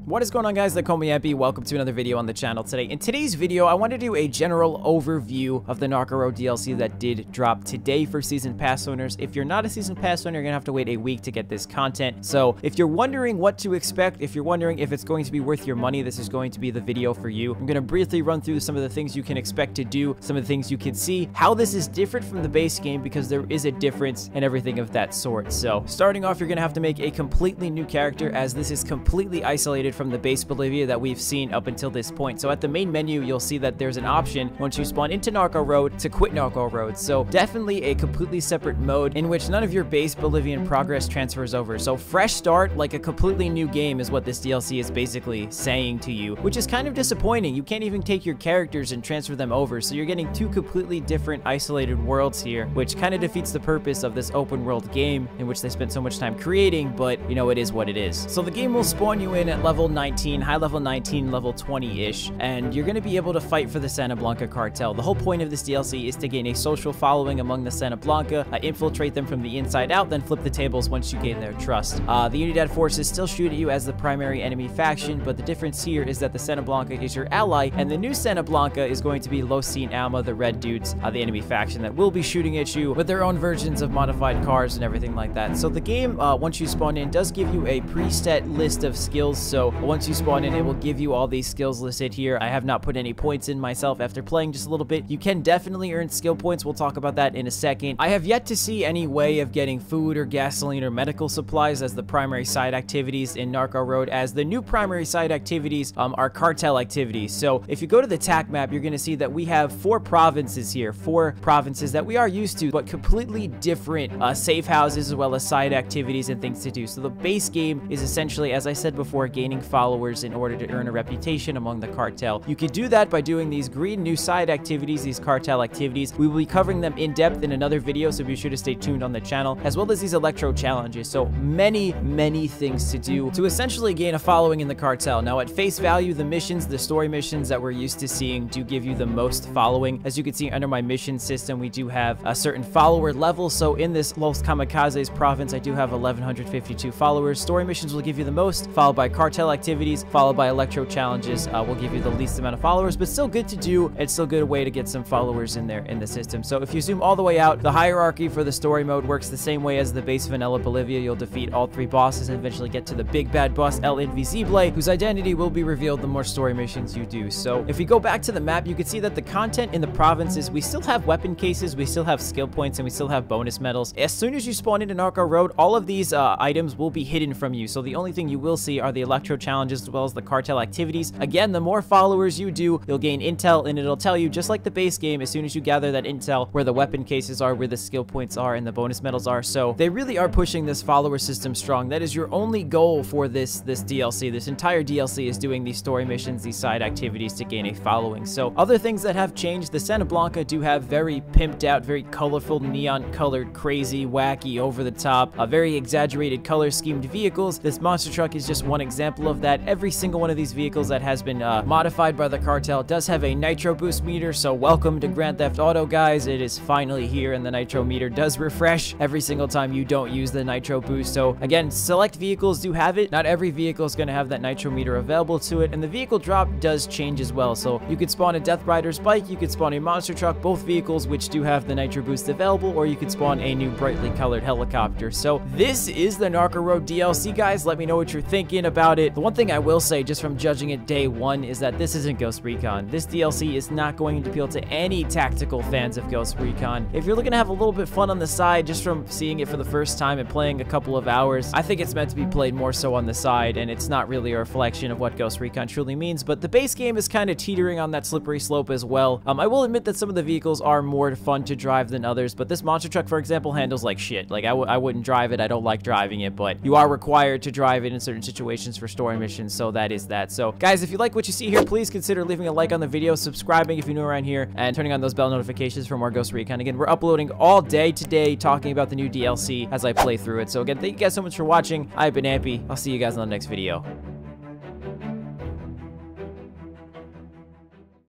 What is going on, guys? They call me Epi. Welcome to another video on the channel today. In today's video, I want to do a general overview of the Narco Road DLC that did drop today for Season Pass owners. If you're not a Season Pass owner, you're going to have to wait a week to get this content. So if you're wondering what to expect, if you're wondering if it's going to be worth your money, this is going to be the video for you. I'm going to briefly run through some of the things you can expect to do, some of the things you can see, how this is different from the base game, because there is a difference and everything of that sort. So starting off, you're going to have to make a completely new character, as this is completely isolated from the base Bolivia that we've seen up until this point. So at the main menu, you'll see that there's an option once you spawn into Narco Road to quit Narco Road. So definitely a completely separate mode in which none of your base Bolivian progress transfers over. So fresh start, like a completely new game, is what this DLC is basically saying to you, which is kind of disappointing. You can't even take your characters and transfer them over. So you're getting two completely different isolated worlds here, which kind of defeats the purpose of this open world game in which they spent so much time creating, but you know, it is what it is. So the game will spawn you in at level 19, high level 19, level 20-ish, and you're going to be able to fight for the Santa Blanca cartel. The whole point of this DLC is to gain a social following among the Santa Blanca, infiltrate them from the inside out, then flip the tables once you gain their trust. The Unidad forces still shoot at you as the primary enemy faction, but the difference here is that the Santa Blanca is your ally, and the new Santa Blanca is going to be Los Sin Alma, the red dudes, the enemy faction that will be shooting at you with their own versions of modified cars and everything like that. So the game, once you spawn in, does give you a preset list of skills. So once you spawn in, it will give you all these skills listed here. I have not put any points in myself after playing just a little bit. You can definitely earn skill points. We'll talk about that in a second. I have yet to see any way of getting food or gasoline or medical supplies as the primary side activities in Narco Road, as the new primary side activities are cartel activities. So if you go to the TAC map, you're going to see that we have four provinces here, four provinces that we are used to, but completely different safe houses as well as side activities and things to do. So the base game is essentially, as I said before, gaining followers in order to earn a reputation among the cartel. You could do that by doing these green new side activities, these cartel activities. We will be covering them in depth in another video, so be sure to stay tuned on the channel, as well as these electro challenges. So many things to do to essentially gain a following in the cartel. Now at face value, the missions, the story missions that we're used to seeing, do give you the most following. As you can see under my mission system, we do have a certain follower level. So in this Los Kamikazes province, I do have 1152 followers. Story missions will give you the most, followed by cartel activities, followed by electro challenges will give you the least amount of followers, but still good to do. It's still good way to get some followers in there in the system. So if you zoom all the way out, the hierarchy for the story mode works the same way as the base vanilla Bolivia. You'll defeat all three bosses and eventually get to the big bad boss El Invisible, whose identity will be revealed the more story missions you do. So if we go back to the map, you can see that the content in the provinces, we still have weapon cases, we still have skill points, and we still have bonus medals. As soon as you spawn into Narco Road, all of these items will be hidden from you. So the only thing you will see are the electro challenges as well as the cartel activities. Again, the more followers you do, you'll gain intel, and it'll tell you, just like the base game, as soon as you gather that intel, where the weapon cases are, where the skill points are, and the bonus medals are. So they really are pushing this follower system strong. That is your only goal for this DLC. This entire DLC is doing these story missions, these side activities to gain a following. So other things that have changed, the Santa Blanca do have very pimped out, very colorful, neon colored, crazy, wacky, over the top, very exaggerated color schemed vehicles. This monster truck is just one example of that. Every single one of these vehicles that has been modified by the cartel does have a nitro boost meter. So welcome to Grand Theft Auto, guys. It is finally here, and the nitro meter does refresh every single time you don't use the nitro boost. So again, select vehicles do have it. Not every vehicle is going to have that nitro meter available to it, and the vehicle drop does change as well. So you could spawn a Death Rider's bike, you could spawn a monster truck, both vehicles which do have the nitro boost available, or you could spawn a new brightly colored helicopter. So this is the Narco Road DLC, guys. Let me know what you're thinking about it. The one thing I will say, just from judging it day one, is that this isn't Ghost Recon. This DLC is not going to appeal to any tactical fans of Ghost Recon. If you're looking to have a little bit fun on the side, just from seeing it for the first time and playing a couple of hours, I think it's meant to be played more so on the side, and it's not really a reflection of what Ghost Recon truly means. But the base game is kind of teetering on that slippery slope as well. I will admit that some of the vehicles are more fun to drive than others, but this monster truck, for example, handles like shit. Like, I wouldn't drive it. I don't like driving it, but you are required to drive it in certain situations for story missions, so that is that. So guys, if you like what you see here, please consider leaving a like on the video, subscribing if you're new around here, and turning on those bell notifications for more Ghost Recon. Again, we're uploading all day today, talking about the new DLC as I play through it. So again, thank you guys so much for watching. I've been Ampy. I'll see you guys in the next video.